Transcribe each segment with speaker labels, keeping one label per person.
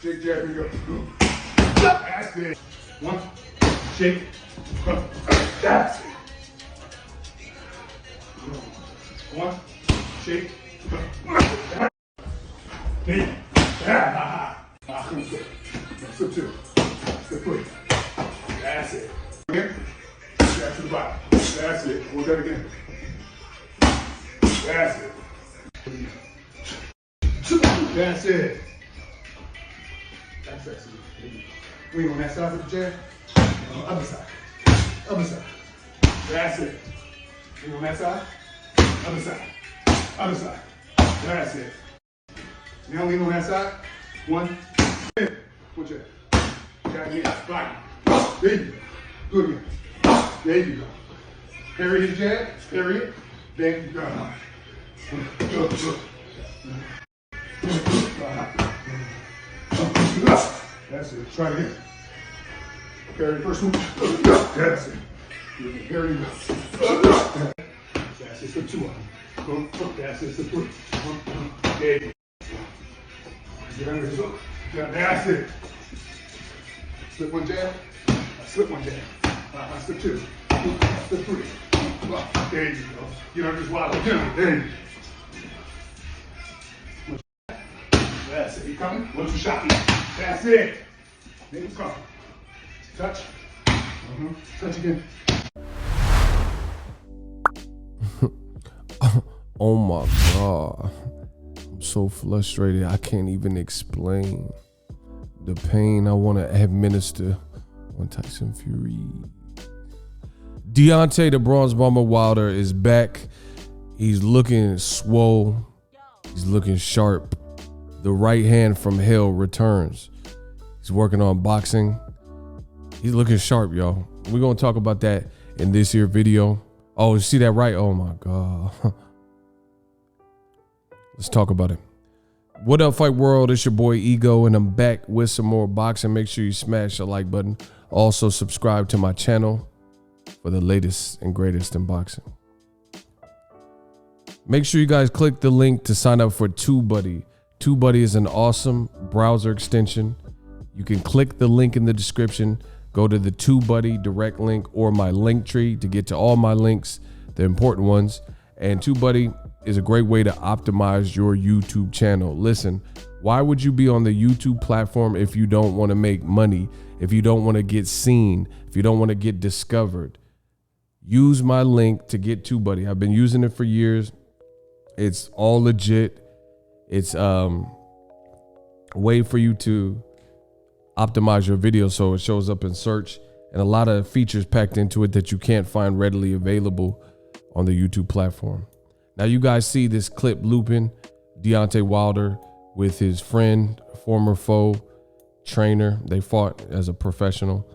Speaker 1: Shake, jab, here we go. That's it. One, shake, that's it. One, shake, Step two, step three. That's it. Again, back to the bottom. That's it. Hold that again. That's it. That's it. That's excellent. Wing on that side of the jab. Other side. Other side. That's it. Wing on that side. Other side. Other side. That's it. Now lean on that side. One. One jab. Jab in. Body. There you go. Do it again. There you go. Parry his jab. Parry it. Then you go. That's it. Try it again. Parry the first one. That's it. Parry it. That's it. Step two on. That's it. Step three. There you go. Get under his hook. That's it. Slip one jab. Slip one jab. Step two. Step three. There you go. Get under his waddle. There you go. That's it. He coming. One, two, shot. That's it. Make him come. Touch. Touch again.
Speaker 2: Oh my God. I'm so frustrated. I can't even explain the pain I want to administer on Tyson Fury. Deontay, the Bronze Bomber Wilder, is back. He's looking swole. He's looking sharp. The right hand from hell returns. He's working on boxing. He's looking sharp, y'all. We're going to talk about that in this here video. Oh, you see that right? Oh my God. Let's talk about it. What up, Fight World? It's your boy Ego, and I'm back with some more boxing. Make sure you smash the like button. Also, subscribe to my channel for the latest and greatest in boxing. Make sure you guys click the link to sign up for TUBEBUDDY. TUBEBUDDY is an awesome browser extension. You can click the link in the description, go to the TUBEBUDDY direct link or my link tree to get to all my links, the important ones. And TUBEBUDDY is a great way to optimize your YouTube channel. Listen, why would you be on the YouTube platform if you don't want to make money, if you don't want to get seen, if you don't want to get discovered? Use my link to get TUBEBUDDY. I've been using it for years. It's all legit. It's a way for you to optimize your video so it shows up in search, and a lot of features packed into it that you can't find readily available on the YouTube platform. Now you guys see this clip looping, Deontay Wilder with his friend, former foe, trainer. They fought as a professional.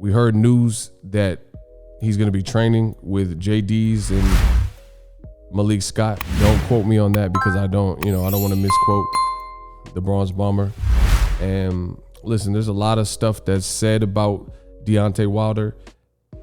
Speaker 2: We heard news that he's going to be training with JD's and Malik Scott. Don't quote me on that because I don't want to misquote the Bronze Bomber. And listen, there's a lot of stuff that's said about Deontay Wilder,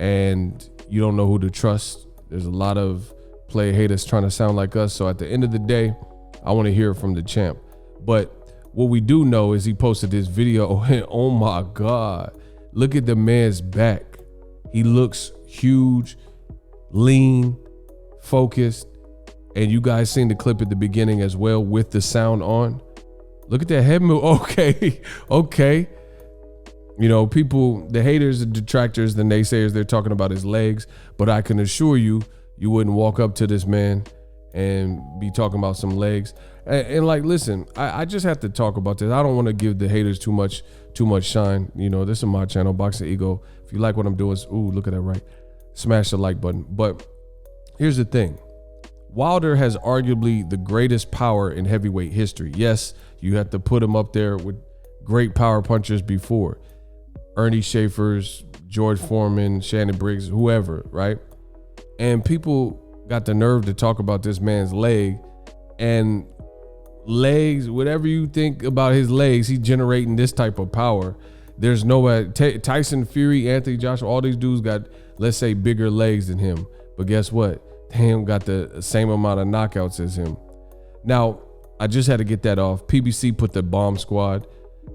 Speaker 2: and you don't know who to trust. There's a lot of player haters trying to sound like us. So at the end of the day, I want to hear from the champ. But what we do know is he posted this video, and oh my God, look at the man's back. He looks huge, lean, focused. And you guys seen the clip at the beginning as well with the sound on. Look at that head move. Okay, okay. You know, people, the haters, the detractors, the naysayers, they're talking about his legs. But I can assure you, you wouldn't walk up to this man and be talking about some legs. And like, listen, I just have to talk about this. I don't want to give the haters too much shine. You know, this is my channel, Boxingego. If you like what I'm doing, ooh, look at that right. Smash the like button. But here's the thing. Wilder has arguably the greatest power in heavyweight history. Yes, you have to put him up there with great power punchers before. Ernie Schaefer's, George Foreman, Shannon Briggs, whoever, right? And people got the nerve to talk about this man's leg. And legs, whatever you think about his legs, he's generating this type of power. There's no way. Tyson Fury, Anthony Joshua, all these dudes got, let's say, bigger legs than him. But guess what? They ain't got the same amount of knockouts as him. Now, I just had to get that off. PBC put the Bomb Squad,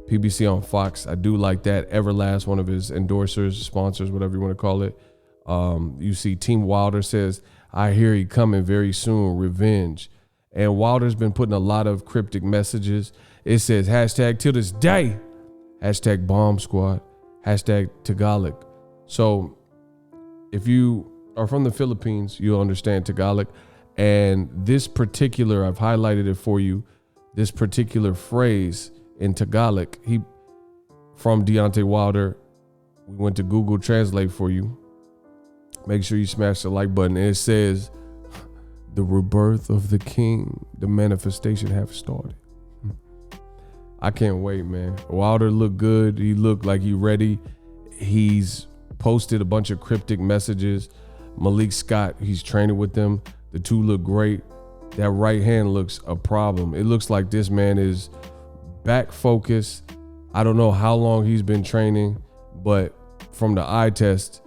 Speaker 2: PBC on Fox. I do like that. Everlast, one of his endorsers, sponsors, whatever you want to call it. You see Team Wilder says, I hear he coming very soon, revenge. And Wilder's been putting a lot of cryptic messages. It says hashtag till this day, hashtag Bomb Squad, hashtag Tagalog. So if you are from the Philippines, you'll understand Tagalog. And this particular, I've highlighted it for you, this particular phrase in Tagalog, from Deontay Wilder, we went to Google Translate for you. Make sure you smash the like button. And it says, the rebirth of the king, the manifestation have started. I can't wait, man. Wilder looked good. He looked like he ready. He's posted a bunch of cryptic messages. Malik Scott, he's training with them. The two look great. That right hand looks a problem. It looks like this man is back focused. I don't know how long he's been training, but from the eye test,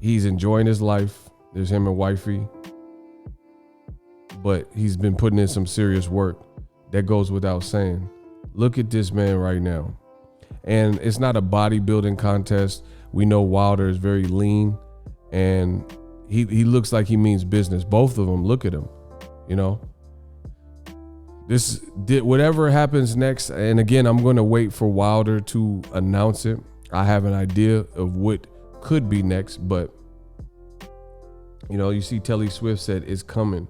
Speaker 2: he's enjoying his life. There's him and wifey. But he's been putting in some serious work. That goes without saying. Look at this man right now. And it's not a bodybuilding contest. We know Wilder is very lean, and he looks like he means business. Both of them, look at him, you know. Whatever happens next, and again, I'm going to wait for Wilder to announce it. I have an idea of what could be next, but you know, you see Telly Swift said it's coming.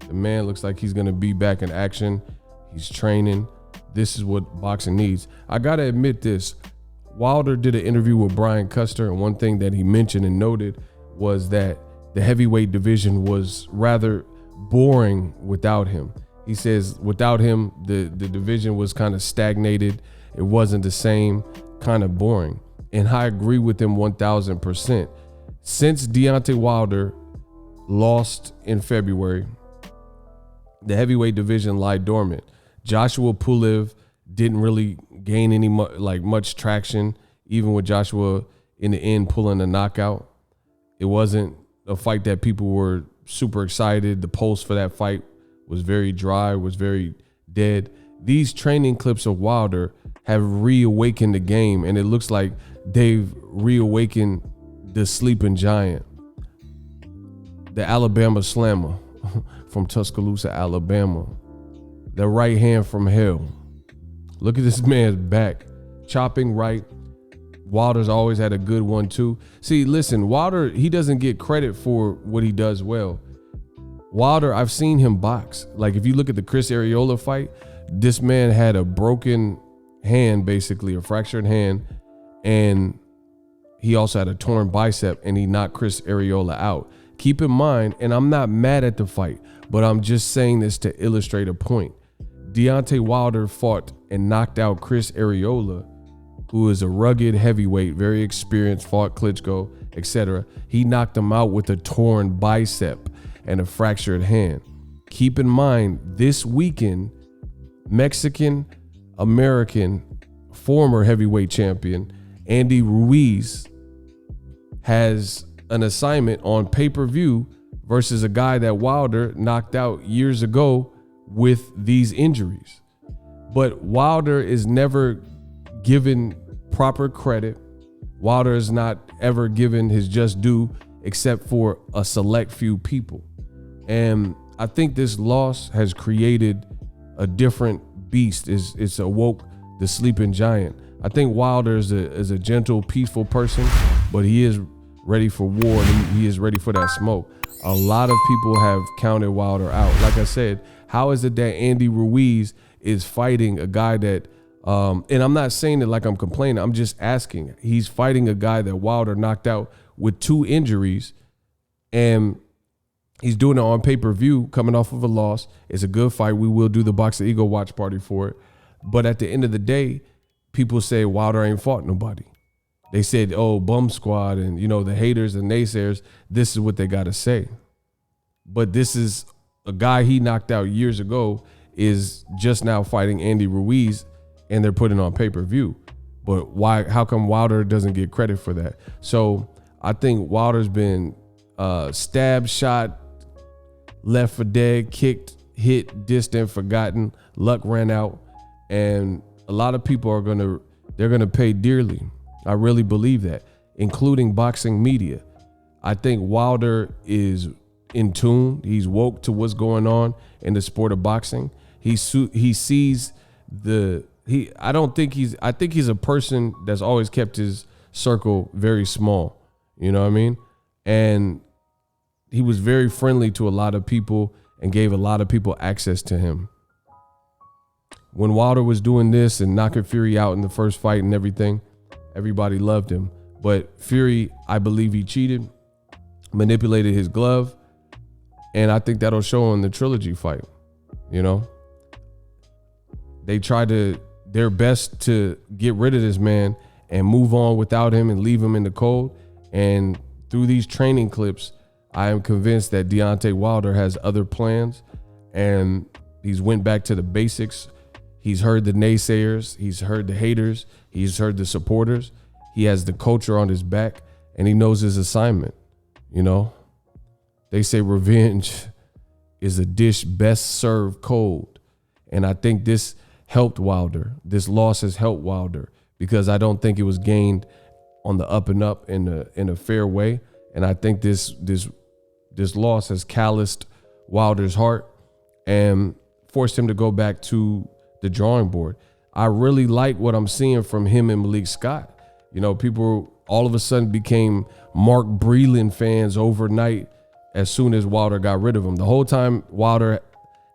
Speaker 2: The man looks like he's going to be back in action. He's training. This is what boxing needs. I got to admit this. Wilder did an interview with Brian Custer, and one thing that he mentioned and noted was that the heavyweight division was rather boring without him. He says without him, the division was kind of stagnated. It wasn't the same, kind of boring. And I agree with him 1000%. Since Deontay Wilder lost in February, the heavyweight division lied dormant. Joshua Pulev didn't really gain any much traction, even with Joshua in the end pulling a knockout. It wasn't a fight that people were super excited. The pulse for that fight was very dry, was very dead. These training clips of Wilder have reawakened the game, and it looks like they've reawakened the sleeping giant, the Alabama Slammer from Tuscaloosa, Alabama, the right hand from hell. Look at this man's back, chopping right. Wilder's always had a good one too. See, listen, Wilder, he doesn't get credit for what he does well. Wilder, I've seen him box. Like if you look at the Chris Arreola fight, this man had a broken hand, basically a fractured hand, and he also had a torn bicep, and he knocked Chris Arreola out. Keep in mind, and I'm not mad at the fight, but I'm just saying this to illustrate a point. Deontay Wilder fought and knocked out Chris Arreola, who is a rugged heavyweight, very experienced, fought Klitschko, etc. He knocked him out with a torn bicep and a fractured hand. Keep in mind, this weekend, Mexican-American former heavyweight champion Andy Ruiz has an assignment on pay-per-view versus a guy that Wilder knocked out years ago with these injuries. But Wilder is never given proper credit. Wilder is not ever given his just due except for a select few people. And I think this loss has created a different beast. It's awoke the sleeping giant. I think Wilder is a gentle, peaceful person, but he is ready for war, and he is ready for that smoke. A lot of people have counted Wilder out. Like I said, how is it that Andy Ruiz is fighting a guy that, and I'm not saying it like I'm complaining, I'm just asking. He's fighting a guy that Wilder knocked out with 2 injuries, and he's doing it on pay-per-view, coming off of a loss. It's a good fight. We will do the Boxingego watch party for it. But at the end of the day, people say Wilder ain't fought nobody. They said, oh, bum squad, and you know, the haters and naysayers, this is what they got to say. But this is a guy he knocked out years ago is just now fighting Andy Ruiz, and they're putting on pay-per-view. But why? How come Wilder doesn't get credit for that? So I think Wilder's been stabbed, shot, left for dead, kicked, hit, distant, forgotten. Luck ran out, and a lot of people they're gonna pay dearly. I really believe that, including boxing media. I think Wilder is in tune. He's woke to what's going on in the sport of boxing. He sees I think he's a person that's always kept his circle very small. You know what I mean? And he was very friendly to a lot of people and gave a lot of people access to him. When Wilder was doing this and knocking Fury out in the first fight and everything, everybody loved him. But Fury, I believe he cheated, manipulated his glove, and I think that'll show in the trilogy fight. You know, they tried their best to get rid of this man and move on without him and leave him in the cold. And through these training clips, I am convinced that Deontay Wilder has other plans, and he's went back to the basics. He's heard the naysayers, he's heard the haters, he's heard the supporters. He has the culture on his back, and he knows his assignment. You know, they say revenge is a dish best served cold. And I think this helped Wilder. This loss has helped Wilder because I don't think it was gained on the up and up in a fair way. And I think this loss has calloused Wilder's heart and forced him to go back to the drawing board. I really like what I'm seeing from him and Malik Scott. You know, people all of a sudden became Mark Breland fans overnight as soon as Wilder got rid of him. The whole time Wilder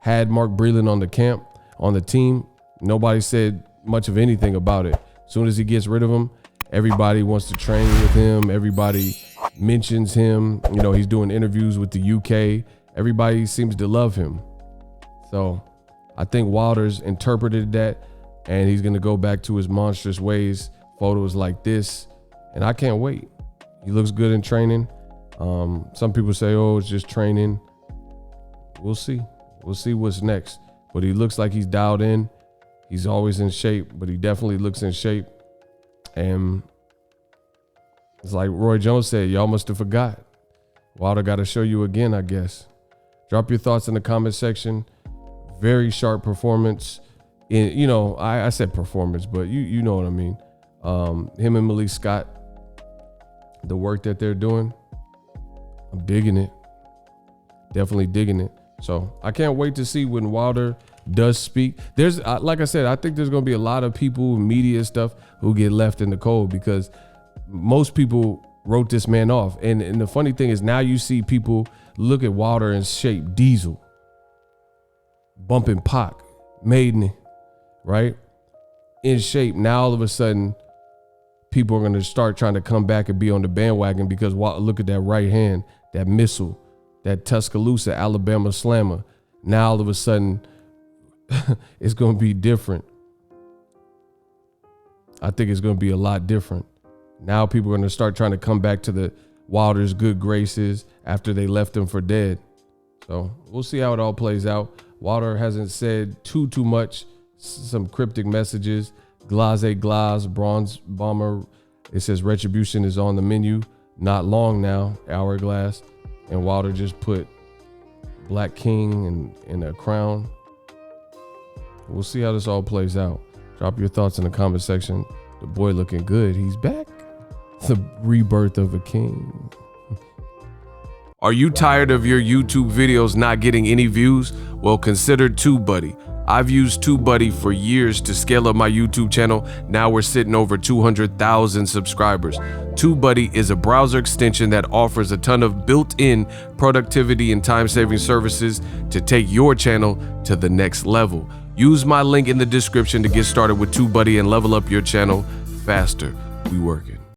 Speaker 2: had Mark Breland on the team, nobody said much of anything about it. As soon as he gets rid of him, everybody wants to train with him. Everybody mentions him. You know, he's doing interviews with the UK. Everybody seems to love him. So I think Wilder's interpreted that, and he's going to go back to his monstrous ways, photos like this, and I can't wait. He looks good in training. Some people say, oh, it's just training. We'll see. We'll see what's next. But he looks like he's dialed in. He's always in shape, but he definitely looks in shape. And it's like Roy Jones said, y'all must have forgot. Wilder got to show you again, I guess. Drop your thoughts in the comment section. Very sharp performance. You know, I said performance, but you know what I mean. Him and Malik Scott, the work that they're doing, I'm digging it. Definitely digging it. So I can't wait to see when Wilder does speak. There's, like I said, I think there's going to be a lot of people, media stuff, who get left in the cold because most people wrote this man off. And the funny thing is now you see people look at Wilder in shape, Diesel, bumping Pac, Maiden, right? In shape. Now all of a sudden, people are going to start trying to come back and be on the bandwagon because look at that right hand, that missile, that Tuscaloosa, Alabama slammer. Now all of a sudden, it's going to be different. I think it's going to be a lot different. Now people are going to start trying to come back to the Wilder's good graces after they left him for dead. So we'll see how it all plays out. Wilder hasn't said too much. Some cryptic messages. Glaze, bronze bomber. It says retribution is on the menu. Not long now, hourglass. And Wilder just put Black King in a crown. We'll see how this all plays out. Drop your thoughts in the comment section. The boy looking good. He's back. The rebirth of a king. Are you tired of your YouTube videos not getting any views? Well, consider TUBEBUDDY. I've used TUBEBUDDY for years to scale up my YouTube channel. Now we're sitting over 200,000 subscribers. TUBEBUDDY is a browser extension that offers a ton of built-in productivity and time-saving services to take your channel to the next level. Use my link in the description to get started with TUBEBUDDY and level up your channel faster. We working.